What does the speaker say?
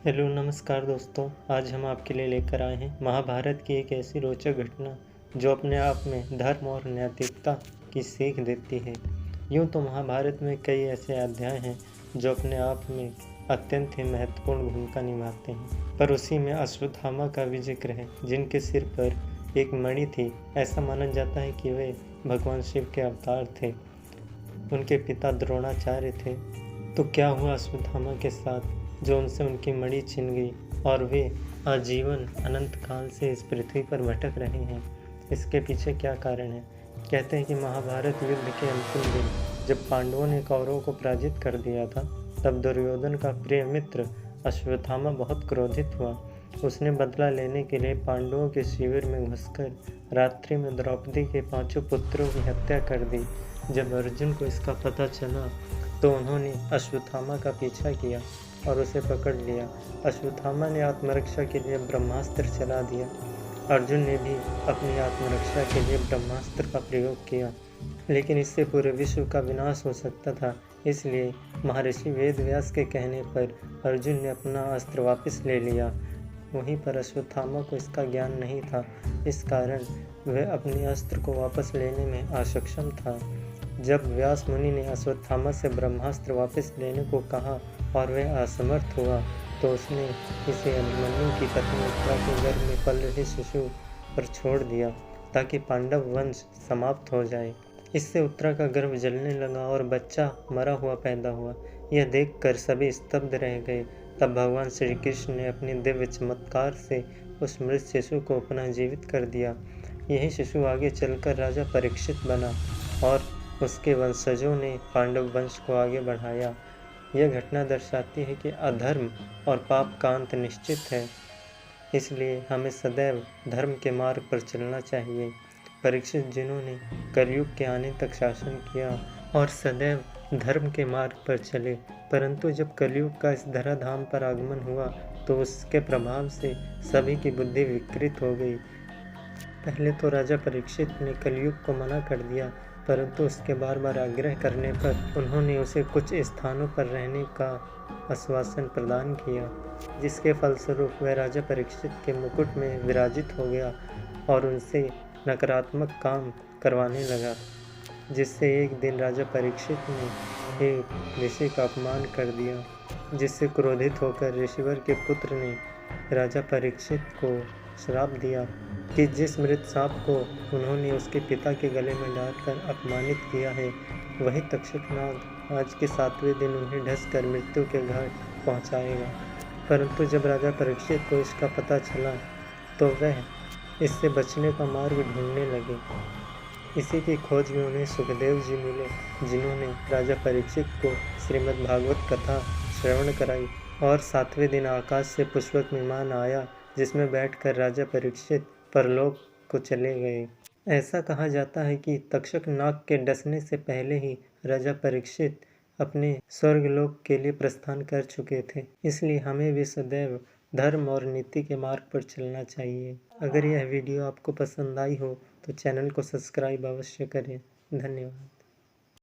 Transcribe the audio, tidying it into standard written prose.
Hello नमस्कार दोस्तों। आज हम आपके लिए लेकर आए हैं महाभारत की एक ऐसी रोचक घटना जो अपने आप में धर्म और नैतिकता की सीख देती है। यूँ तो महाभारत में कई ऐसे अध्याय हैं जो अपने आप में अत्यंत ही महत्वपूर्ण भूमिका निभाते हैं, पर उसी में अश्वत्थामा का भी जिक्र है, जिनके सिर पर एक मणि थी। ऐसा माना जाता है कि वे भगवान शिव के अवतार थे। उनके पिता द्रोणाचार्य थे। तो क्या हुआ अश्वत्थामा के साथ जो उनसे उनकी मणि छिन गई और वे आजीवन अनंत काल से इस पृथ्वी पर भटक रहे हैं? इसके पीछे क्या कारण है? कहते हैं कि महाभारत युद्ध के अंतिम दिन जब पांडवों ने कौरवों को पराजित कर दिया था, तब दुर्योधन का प्रिय मित्र अश्वत्थामा बहुत क्रोधित हुआ। उसने बदला लेने के लिए पांडवों के शिविर में घुसकर रात्रि में द्रौपदी के 5 पुत्रों की हत्या कर दी। जब अर्जुन को इसका पता चला तो उन्होंने अश्वत्थामा का पीछा किया और उसे पकड़ लिया। अश्वत्थामा ने आत्मरक्षा के लिए ब्रह्मास्त्र चला दिया। अर्जुन ने भी अपनी आत्मरक्षा के लिए ब्रह्मास्त्र का प्रयोग किया, लेकिन इससे पूरे विश्व का विनाश हो सकता था। इसलिए महर्षि वेदव्यास के कहने पर अर्जुन ने अपना अस्त्र वापस ले लिया। वहीं पर अश्वत्थामा को इसका ज्ञान नहीं था, इस कारण वह अपने अस्त्र को वापस लेने में असक्षम था। जब व्यास मुनि ने अश्वत्थामा से ब्रह्मास्त्र वापस लेने को कहा और वह असमर्थ हुआ, तो उसने इसे अभिमन्यु की पत्नी उत्तरा के गर्भ में पल रहे शिशु पर छोड़ दिया ताकि पांडव वंश समाप्त हो जाए। इससे उत्तरा का गर्भ जलने लगा और बच्चा मरा हुआ पैदा हुआ। यह देखकर सभी स्तब्ध रह गए। तब भगवान श्री कृष्ण ने अपने दिव्य चमत्कार से उस मृत शिशु को पुनः जीवित कर दिया। यही शिशु आगे चलकर राजा परीक्षित बना और उसके वंशजों ने पांडव वंश को आगे बढ़ाया। यह घटना दर्शाती है कि अधर्म और पाप का अंत निश्चित है, इसलिए हमें सदैव धर्म के मार्ग पर चलना चाहिए। परीक्षित जिन्होंने कलयुग के आने तक शासन किया और सदैव धर्म के मार्ग पर चले, परंतु जब कलयुग का इस धराधाम पर आगमन हुआ तो उसके प्रभाव से सभी की बुद्धि विकृत हो गई। पहले तो राजा परीक्षित ने कलयुग को मना कर दिया, परंतु उसके बार बार आग्रह करने पर उन्होंने उसे कुछ स्थानों पर रहने का आश्वासन प्रदान किया, जिसके फलस्वरूप वह राजा परीक्षित के मुकुट में विराजित हो गया और उनसे नकारात्मक काम करवाने लगा, जिससे एक दिन राजा परीक्षित ने एक ऋषि का अपमान कर दिया, जिससे क्रोधित होकर ऋषिवर के पुत्र ने राजा परीक्षित को श्राप दिया कि जिस मृत सांप को उन्होंने उसके पिता के गले में डालकर अपमानित किया है, वही तक्षक नाग आज के 7वें दिन उन्हें ढंसकर मृत्यु के घाट पहुंचाएगा। परंतु जब राजा परीक्षित को इसका पता चला तो वह इससे बचने का मार्ग ढूंढने लगे। इसी की खोज में उन्हें सुखदेव जी मिले, जिन्होंने राजा परीक्षित को श्रीमद् भागवत कथा श्रवण कराई और 7वें दिन आकाश से पुष्पक विमान आया, जिसमें बैठकर राजा परीक्षित परलोक को चले गए। ऐसा कहा जाता है कि तक्षक नाग के डसने से पहले ही राजा परीक्षित अपने स्वर्गलोक के लिए प्रस्थान कर चुके थे। इसलिए हमें भी सदैव धर्म और नीति के मार्ग पर चलना चाहिए। अगर यह वीडियो आपको पसंद आई हो तो चैनल को सब्सक्राइब अवश्य करें। धन्यवाद।